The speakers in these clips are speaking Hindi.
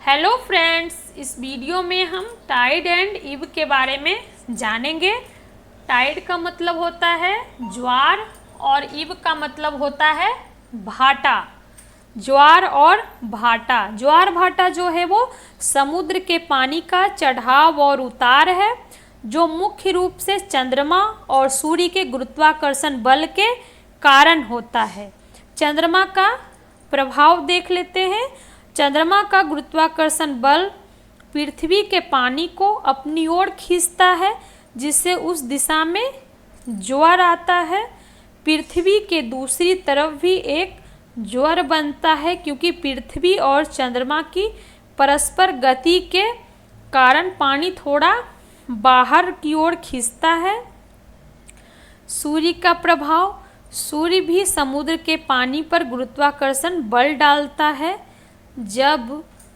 हेलो फ्रेंड्स, इस वीडियो में हम टाइड एंड ईब के बारे में जानेंगे। टाइड का मतलब होता है ज्वार और ईब का मतलब होता है भाटा। ज्वार और भाटा, ज्वार भाटा जो है वो समुद्र के पानी का चढ़ाव और उतार है, जो मुख्य रूप से चंद्रमा और सूर्य के गुरुत्वाकर्षण बल के कारण होता है। चंद्रमा का प्रभाव देख लेते हैं। चंद्रमा का गुरुत्वाकर्षण बल पृथ्वी के पानी को अपनी ओर खींचता है, जिससे उस दिशा में ज्वार आता है। पृथ्वी के दूसरी तरफ भी एक ज्वार बनता है, क्योंकि पृथ्वी और चंद्रमा की परस्पर गति के कारण पानी थोड़ा बाहर की ओर खींचता है। सूर्य का प्रभाव, सूर्य भी समुद्र के पानी पर गुरुत्वाकर्षण बल डालता है। जब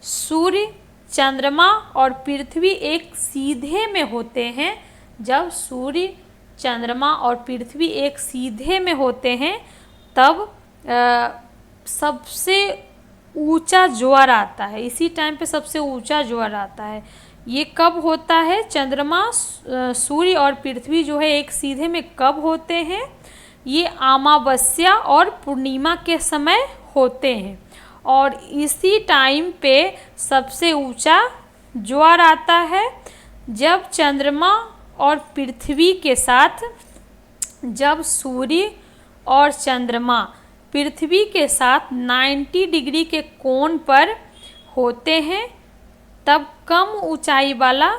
सूर्य, चंद्रमा और पृथ्वी एक सीधे में होते हैं, जब सूर्य, चंद्रमा और पृथ्वी एक सीधे में होते हैं, तब सबसे ऊंचा ज्वार आता है। इसी टाइम पे सबसे ऊंचा ज्वार आता है। ये कब होता है? चंद्रमा, सूर्य और पृथ्वी जो है एक सीधे में कब होते हैं? ये अमावस्या और पूर्णिमा के समय होते हैं, और इसी टाइम पे सबसे ऊंचा ज्वार आता है। जब चंद्रमा और पृथ्वी के साथ, जब सूर्य और चंद्रमा पृथ्वी के साथ 90 डिग्री के कोण पर होते हैं, तब कम ऊंचाई वाला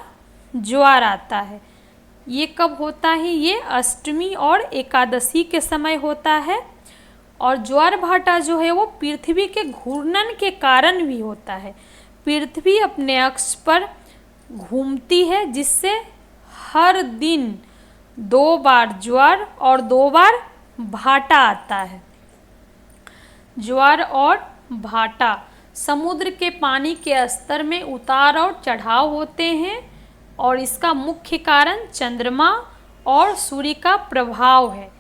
ज्वार आता है। ये कब होता है? ये अष्टमी और एकादशी के समय होता है। और ज्वार भाटा जो है वो पृथ्वी के घूर्णन के कारण भी होता है। पृथ्वी अपने अक्ष पर घूमती है, जिससे हर दिन 2 बार ज्वार और 2 बार भाटा आता है। ज्वार और भाटा, समुद्र के पानी के स्तर में उतार और चढ़ाव होते हैं, और इसका मुख्य कारण चंद्रमा और सूर्य का प्रभाव है।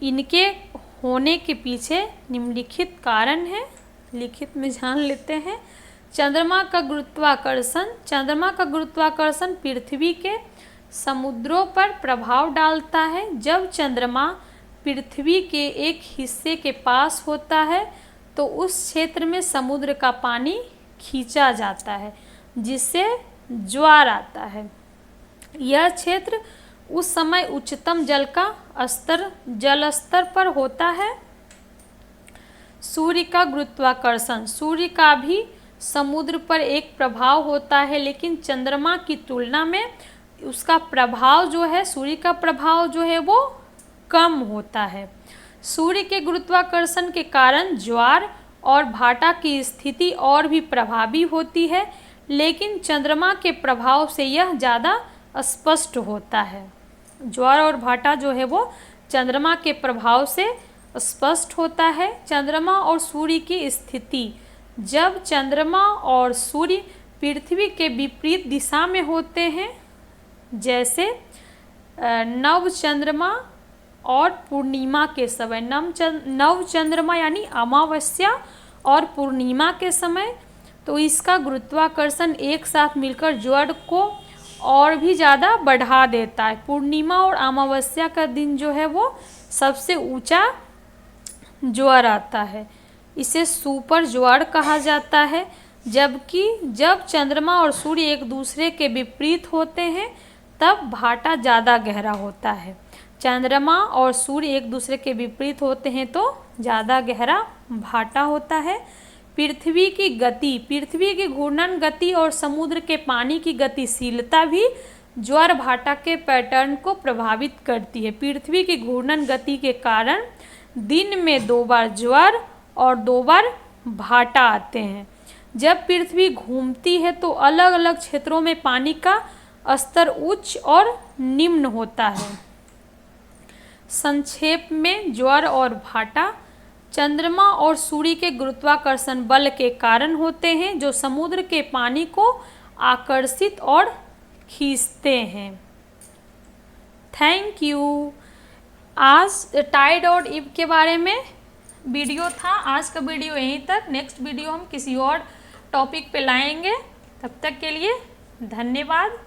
इनके होने के पीछे निम्नलिखित कारण है, लिखित में जान लेते हैं। चंद्रमा का गुरुत्वाकर्षण, चंद्रमा का गुरुत्वाकर्षण पृथ्वी के समुद्रों पर प्रभाव डालता है। जब चंद्रमा पृथ्वी के एक हिस्से के पास होता है, तो उस क्षेत्र में समुद्र का पानी खींचा जाता है, जिससे ज्वार आता है। यह क्षेत्र उस समय उच्चतम जल स्तर पर होता है। सूर्य का गुरुत्वाकर्षण, सूर्य का भी समुद्र पर एक प्रभाव होता है, लेकिन चंद्रमा की तुलना में उसका प्रभाव जो है, सूर्य का प्रभाव जो है वो कम होता है। सूर्य के गुरुत्वाकर्षण के कारण ज्वार और भाटा की स्थिति और भी प्रभावी होती है, लेकिन चंद्रमा के प्रभाव से यह ज़्यादा स्पष्ट होता है। ज्वार और भाटा जो है वो चंद्रमा के प्रभाव से स्पष्ट होता है। चंद्रमा और सूर्य की स्थिति, जब चंद्रमा और सूर्य पृथ्वी के विपरीत दिशा में होते हैं, जैसे नव चंद्रमा और पूर्णिमा के समय, नव चंद्रमा यानी अमावस्या और पूर्णिमा के समय, तो इसका गुरुत्वाकर्षण एक साथ मिलकर ज्वार को और भी ज़्यादा बढ़ा देता है। पूर्णिमा और अमावस्या का दिन जो है वो सबसे ऊंचा ज्वार आता है। इसे सुपर ज्वार कहा जाता है। जबकि जब चंद्रमा और सूर्य एक दूसरे के विपरीत होते हैं, तब भाटा ज़्यादा गहरा होता है। चंद्रमा और सूर्य एक दूसरे के विपरीत होते हैं तो ज़्यादा गहरा भाटा होता है। पृथ्वी की गति, पृथ्वी की घूर्णन गति और समुद्र के पानी की गतिशीलता भी ज्वार भाटा के पैटर्न को प्रभावित करती है। पृथ्वी की घूर्णन गति के कारण दिन में 2 बार ज्वार और 2 बार भाटा आते हैं। जब पृथ्वी घूमती है तो अलग अलग क्षेत्रों में पानी का स्तर उच्च और निम्न होता है। संक्षेप में, ज्वार और भाटा चंद्रमा और सूर्य के गुरुत्वाकर्षण बल के कारण होते हैं, जो समुद्र के पानी को आकर्षित और खींचते हैं। Thank you. आज टाइड और ईब के बारे में वीडियो था। आज का वीडियो यहीं तक। नेक्स्ट वीडियो हम किसी और टॉपिक पे लाएंगे। तब तक के लिए धन्यवाद।